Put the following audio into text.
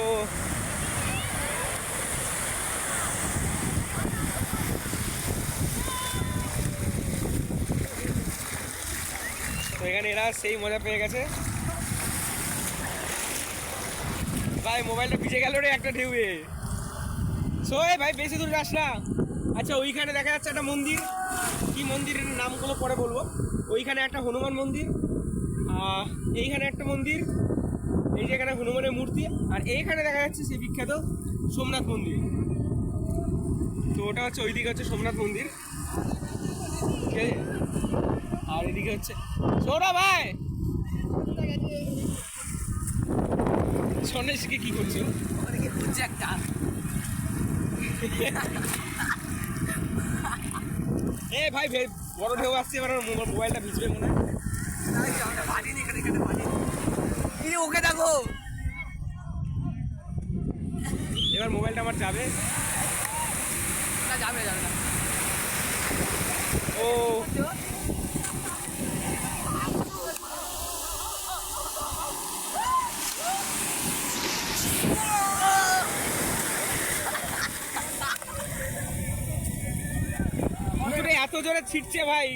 ও তো এখানে এরা সেই মজা পেয়ে গেছে। ভাই মোবাইলটা ভিজে গেল রে একটা ঢেউয়ে। সোয়ে ভাই বেশি দূর যাস না। আচ্ছা ওইখানে দেখা যাচ্ছে একটা মন্দির, কি মন্দিরের নামগুলো পরে বলবো। ওইখানে একটা হনুমান মন্দির, এইখানে একটা মন্দির, এই যে এখানে হনুমানের মূর্তি, আর এইখানে দেখা যাচ্ছে সেই বিখ্যাত সোমনাথ মন্দির। তো ওটা হচ্ছে ওইদিকে হচ্ছে সোমনাথ মন্দির, ঠিক আছে? আর এদিকে হচ্ছে সৌরভ ভাই সন্ন্যাসীকে কি করছো? একটা এ ভাই বড় ঢেউ আসছে, এবার আমার মোবাইলটা ভিজবে মনে হয়। ওকে দেখো, এবার মোবাইলটা আমার যাবে। না যাবে যাবে না। ও এত জোরে ছিটছে ভাই।